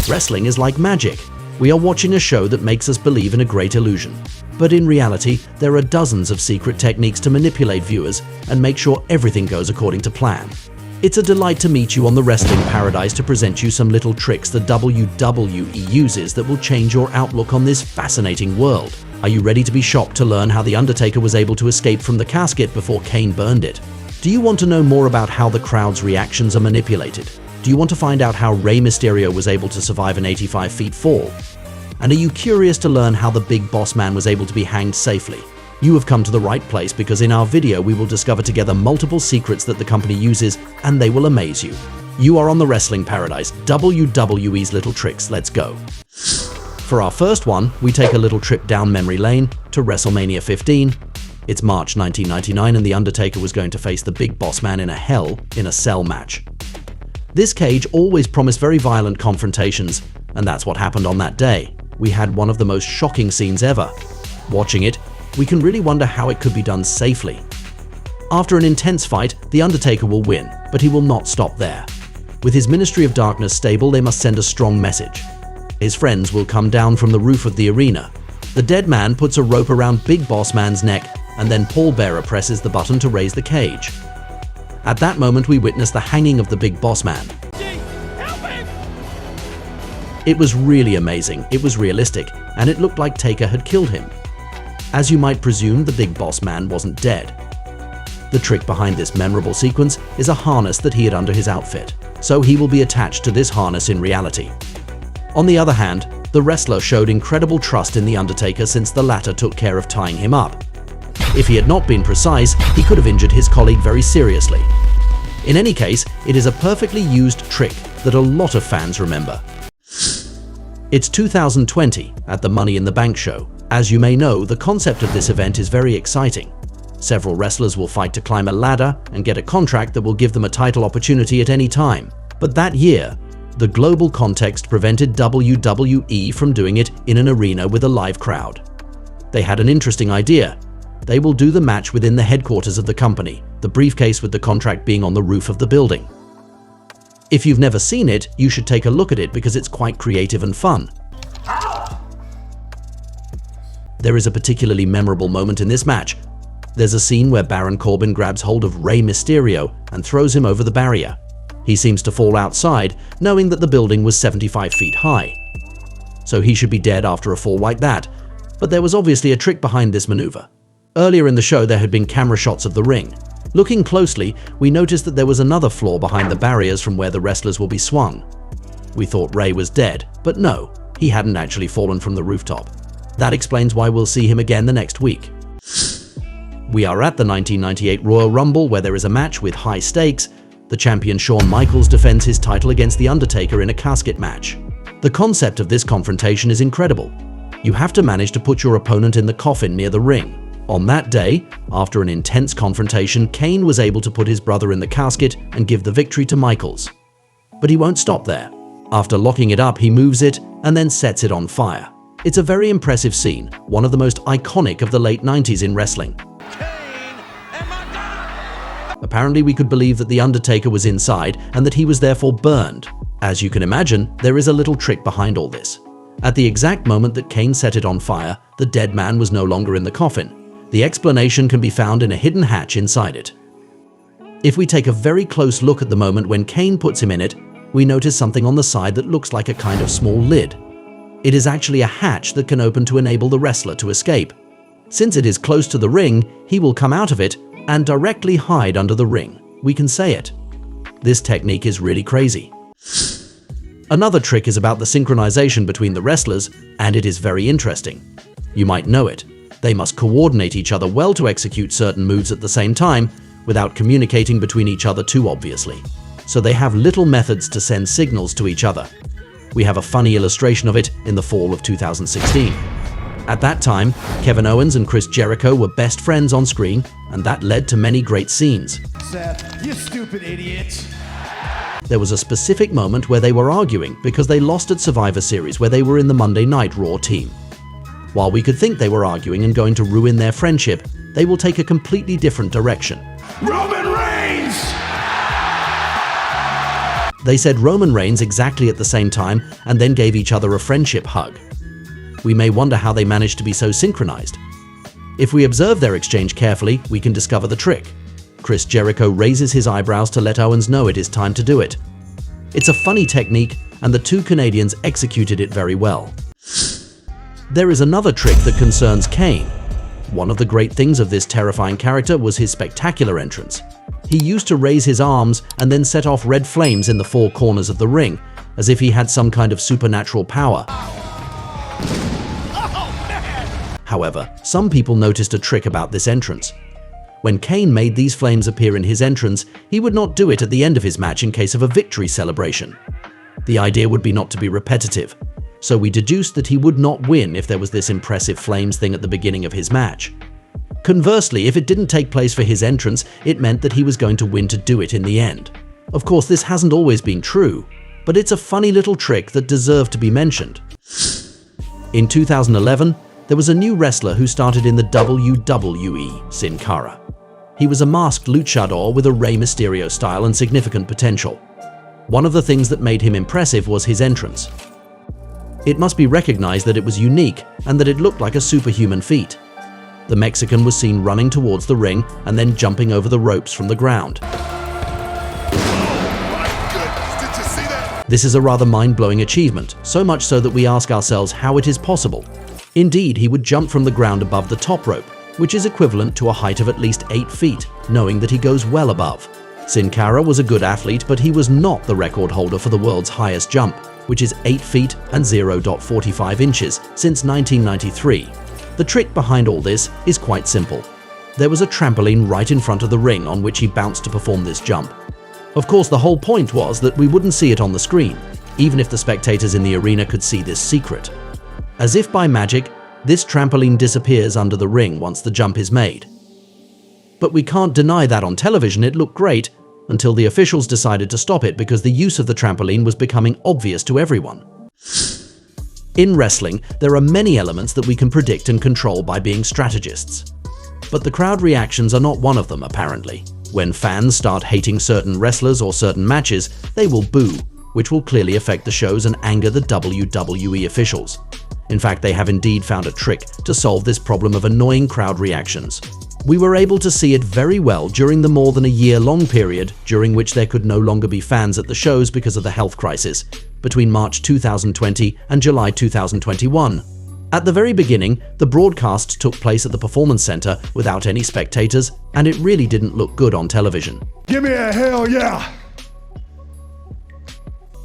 Wrestling is like magic. We are watching a show that makes us believe in a great illusion. But in reality, there are dozens of secret techniques to manipulate viewers and make sure everything goes according to plan. It's a delight to meet you on the Wrestling Paradise to present you some little tricks the WWE uses that will change your outlook on this fascinating world. Are you ready to be shocked to learn how The Undertaker was able to escape from the casket before Kane burned it? Do you want to know more about how the crowd's reactions are manipulated? Do you want to find out how Rey Mysterio was able to survive an 85-feet fall? And are you curious to learn how the Big Boss Man was able to be hanged safely? You have come to the right place because in our video we will discover together multiple secrets that the company uses and they will amaze you. You are on the Wrestling Paradise, WWE's Little Tricks. Let's go. For our first one, we take a little trip down memory lane to WrestleMania 15. It's March 1999 and The Undertaker was going to face the Big Boss Man in a Hell in a Cell match. This cage always promised very violent confrontations, and that's what happened on that day. We had one of the most shocking scenes ever. Watching it, we can really wonder how it could be done safely. After an intense fight, The Undertaker will win, but he will not stop there. With his Ministry of Darkness stable, they must send a strong message. His friends will come down from the roof of the arena. The dead man puts a rope around Big Boss Man's neck, and then Paul Bearer presses the button to raise the cage. At that moment, we witness the hanging of the Big Boss Man. It was really amazing, it was realistic, and it looked like Taker had killed him. As you might presume, the Big Boss Man wasn't dead. The trick behind this memorable sequence is a harness that he had under his outfit, so he will be attached to this harness in reality. On the other hand, the wrestler showed incredible trust in The Undertaker since the latter took care of tying him up. If he had not been precise, he could have injured his colleague very seriously. In any case, it is a perfectly used trick that a lot of fans remember. It's 2020 at the Money in the Bank show. As you may know, the concept of this event is very exciting. Several wrestlers will fight to climb a ladder and get a contract that will give them a title opportunity at any time. But that year, the global context prevented WWE from doing it in an arena with a live crowd. They had an interesting idea. They will do the match within the headquarters of the company, the briefcase with the contract being on the roof of the building. If you've never seen it, you should take a look at it because it's quite creative and fun. There is a particularly memorable moment in this match. There's a scene where Baron Corbin grabs hold of Rey Mysterio and throws him over the barrier. He seems to fall outside, knowing that the building was 75 feet high. So he should be dead after a fall like that, but there was obviously a trick behind this maneuver. Earlier in the show, there had been camera shots of the ring. Looking closely, we noticed that there was another floor behind the barriers from where the wrestlers will be swung. We thought Rey was dead, but no, he hadn't actually fallen from the rooftop. That explains why we'll see him again the next week. We are at the 1998 Royal Rumble where there is a match with high stakes. The champion Shawn Michaels defends his title against The Undertaker in a casket match. The concept of this confrontation is incredible. You have to manage to put your opponent in the coffin near the ring. On that day, after an intense confrontation, Kane was able to put his brother in the casket and give the victory to Michaels. But he won't stop there. After locking it up, he moves it and then sets it on fire. It's a very impressive scene, one of the most iconic of the late 90s in wrestling. Apparently, we could believe that The Undertaker was inside and that he was therefore burned. As you can imagine, there is a little trick behind all this. At the exact moment that Kane set it on fire, the dead man was no longer in the coffin. The explanation can be found in a hidden hatch inside it. If we take a very close look at the moment when Kane puts him in it, we notice something on the side that looks like a kind of small lid. It is actually a hatch that can open to enable the wrestler to escape. Since it is close to the ring, he will come out of it and directly hide under the ring. We can say it. This technique is really crazy. Another trick is about the synchronization between the wrestlers, and it is very interesting. You might know it. They must coordinate each other well to execute certain moves at the same time, without communicating between each other too obviously. So they have little methods to send signals to each other. We have a funny illustration of it in the fall of 2016. At that time, Kevin Owens and Chris Jericho were best friends on screen, and that led to many great scenes. Seth, you stupid idiot. There was a specific moment where they were arguing because they lost at Survivor Series where they were in the Monday Night Raw team. While we could think they were arguing and going to ruin their friendship, they will take a completely different direction. Roman Reigns! They said Roman Reigns exactly at the same time and then gave each other a friendship hug. We may wonder how they managed to be so synchronized. If we observe their exchange carefully, we can discover the trick. Chris Jericho raises his eyebrows to let Owens know it is time to do it. It's a funny technique, and the two Canadians executed it very well. There is another trick that concerns Kane. One of the great things of this terrifying character was his spectacular entrance. He used to raise his arms and then set off red flames in the four corners of the ring, as if he had some kind of supernatural power. However, some people noticed a trick about this entrance. When Kane made these flames appear in his entrance, he would not do it at the end of his match in case of a victory celebration. The idea would be not to be repetitive, so we deduced that he would not win if there was this impressive flames thing at the beginning of his match. Conversely, if it didn't take place for his entrance, it meant that he was going to win to do it in the end. Of course, this hasn't always been true, but it's a funny little trick that deserved to be mentioned. In 2011, there was a new wrestler who started in the WWE, Sin Cara. He was a masked luchador with a Rey Mysterio style and significant potential. One of the things that made him impressive was his entrance. It must be recognized that it was unique and that it looked like a superhuman feat. The Mexican was seen running towards the ring and then jumping over the ropes from the ground. This is a rather mind-blowing achievement, so much so that we ask ourselves how it is possible. Indeed, he would jump from the ground above the top rope, which is equivalent to a height of at least 8 feet, knowing that he goes well above. Sin Cara was a good athlete, but he was not the record holder for the world's highest jump, which is 8 feet and 0.45 inches since 1993. The trick behind all this is quite simple. There was a trampoline right in front of the ring on which he bounced to perform this jump. Of course, the whole point was that we wouldn't see it on the screen, even if the spectators in the arena could see this secret. As if by magic, this trampoline disappears under the ring once the jump is made. But we can't deny that on television it looked great, until the officials decided to stop it because the use of the trampoline was becoming obvious to everyone. In wrestling, there are many elements that we can predict and control by being strategists. But the crowd reactions are not one of them, apparently. When fans start hating certain wrestlers or certain matches, they will boo, which will clearly affect the shows and anger the WWE officials. In fact, they have indeed found a trick to solve this problem of annoying crowd reactions. We were able to see it very well during the more than a year-long period during which there could no longer be fans at the shows because of the health crisis, between March 2020 and July 2021. At the very beginning, the broadcast took place at the Performance Center without any spectators, and it really didn't look good on television. Give me a hell yeah!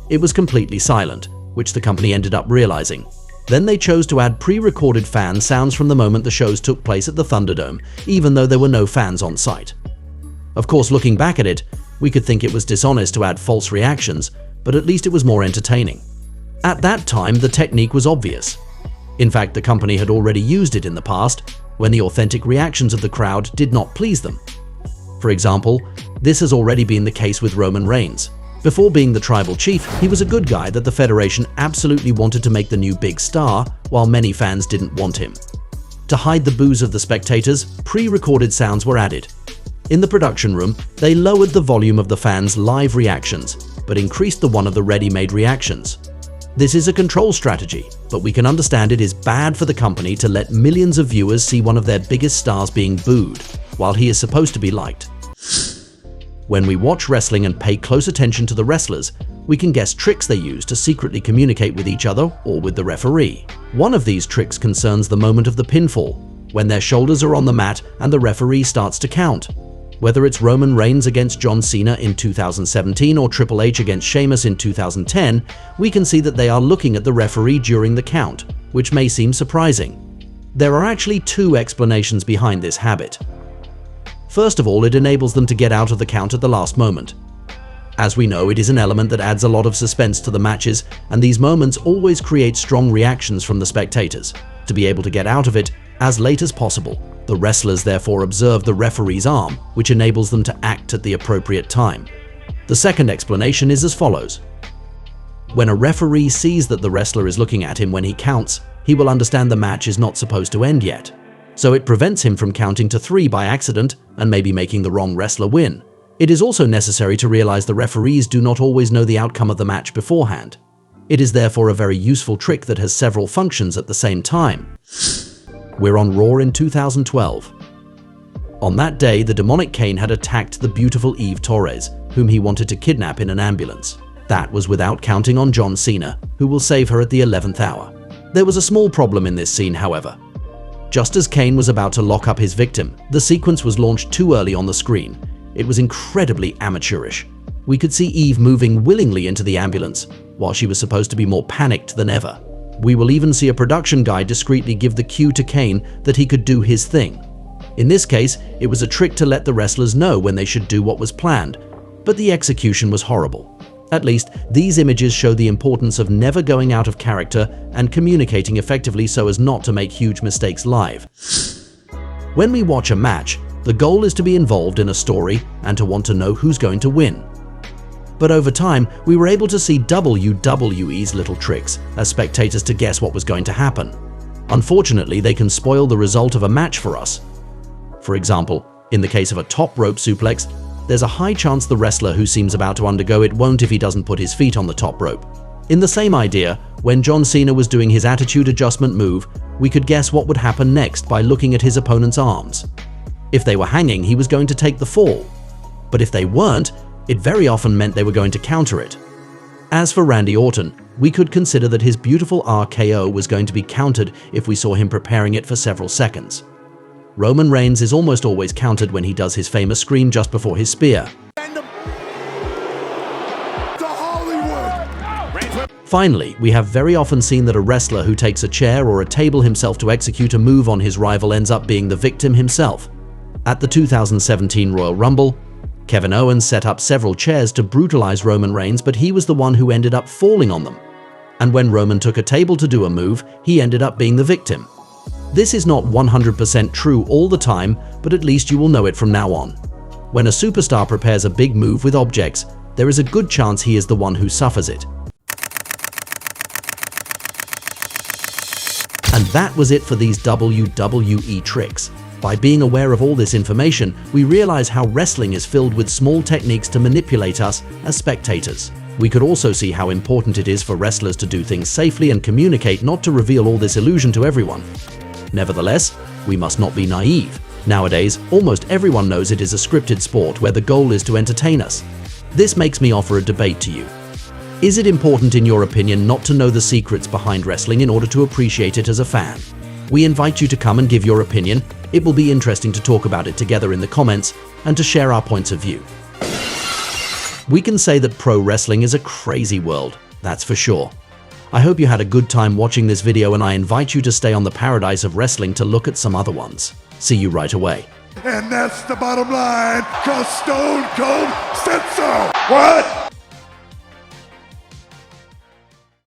It was completely silent, which the company ended up realizing. Then they chose to add pre-recorded fan sounds from the moment the shows took place at the Thunderdome, even though there were no fans on site. Of course, looking back at it, we could think it was dishonest to add false reactions, but at least it was more entertaining. At that time, the technique was obvious. In fact, the company had already used it in the past, when the authentic reactions of the crowd did not please them. For example, this has already been the case with Roman Reigns. Before being the tribal chief, he was a good guy that the Federation absolutely wanted to make the new big star, while many fans didn't want him. To hide the boos of the spectators, pre-recorded sounds were added. In the production room, they lowered the volume of the fans' live reactions, but increased the one of the ready-made reactions. This is a control strategy, but we can understand it is bad for the company to let millions of viewers see one of their biggest stars being booed, while he is supposed to be liked. When we watch wrestling and pay close attention to the wrestlers, we can guess tricks they use to secretly communicate with each other or with the referee. One of these tricks concerns the moment of the pinfall, when their shoulders are on the mat and the referee starts to count. Whether it's Roman Reigns against John Cena in 2017 or Triple H against Sheamus in 2010, we can see that they are looking at the referee during the count, which may seem surprising. There are actually two explanations behind this habit. First of all, it enables them to get out of the count at the last moment. As we know, it is an element that adds a lot of suspense to the matches, and these moments always create strong reactions from the spectators. To be able to get out of it as late as possible, the wrestlers therefore observe the referee's arm, which enables them to act at the appropriate time. The second explanation is as follows. When a referee sees that the wrestler is looking at him when he counts, he will understand the match is not supposed to end yet. So it prevents him from counting to 3 by accident and maybe making the wrong wrestler win. It is also necessary to realize the referees do not always know the outcome of the match beforehand. It is therefore a very useful trick that has several functions at the same time. We're on Raw in 2012. On that day, the demonic Kane had attacked the beautiful Eve Torres, whom he wanted to kidnap in an ambulance. That was without counting on John Cena, who will save her at the 11th hour. There was a small problem in this scene, however. Just as Kane was about to lock up his victim, the sequence was launched too early on the screen. It was incredibly amateurish. We could see Eve moving willingly into the ambulance, while she was supposed to be more panicked than ever. We will even see a production guy discreetly give the cue to Kane that he could do his thing. In this case, it was a trick to let the wrestlers know when they should do what was planned, but the execution was horrible. At least, these images show the importance of never going out of character and communicating effectively so as not to make huge mistakes live. When we watch a match, the goal is to be involved in a story and to want to know who's going to win. But over time, we were able to see WWE's little tricks as spectators to guess what was going to happen. Unfortunately, they can spoil the result of a match for us. For example, in the case of a top rope suplex, there's a high chance the wrestler who seems about to undergo it won't if he doesn't put his feet on the top rope. In the same idea, when John Cena was doing his attitude adjustment move, we could guess what would happen next by looking at his opponent's arms. If they were hanging, he was going to take the fall. But if they weren't, it very often meant they were going to counter it. As for Randy Orton, we could consider that his beautiful RKO was going to be countered if we saw him preparing it for several seconds. Roman Reigns is almost always countered when he does his famous scream just before his spear. Finally, we have very often seen that a wrestler who takes a chair or a table himself to execute a move on his rival ends up being the victim himself. At the 2017 Royal Rumble, Kevin Owens set up several chairs to brutalize Roman Reigns, but he was the one who ended up falling on them. And when Roman took a table to do a move, he ended up being the victim. This is not 100% true all the time, but at least you will know it from now on. When a superstar prepares a big move with objects, there is a good chance he is the one who suffers it. And that was it for these WWE tricks. By being aware of all this information, we realize how wrestling is filled with small techniques to manipulate us as spectators. We could also see how important it is for wrestlers to do things safely and communicate, not to reveal all this illusion to everyone. Nevertheless, we must not be naive. Nowadays, almost everyone knows it is a scripted sport where the goal is to entertain us. This makes me offer a debate to you. Is it important, in your opinion, not to know the secrets behind wrestling in order to appreciate it as a fan? We invite you to come and give your opinion. It will be interesting to talk about it together in the comments and to share our points of view. We can say that pro wrestling is a crazy world, that's for sure. I hope you had a good time watching this video, and I invite you to stay on the paradise of wrestling to look at some other ones. See you right away. And that's the bottom line, 'cause Stone Cold said so. What?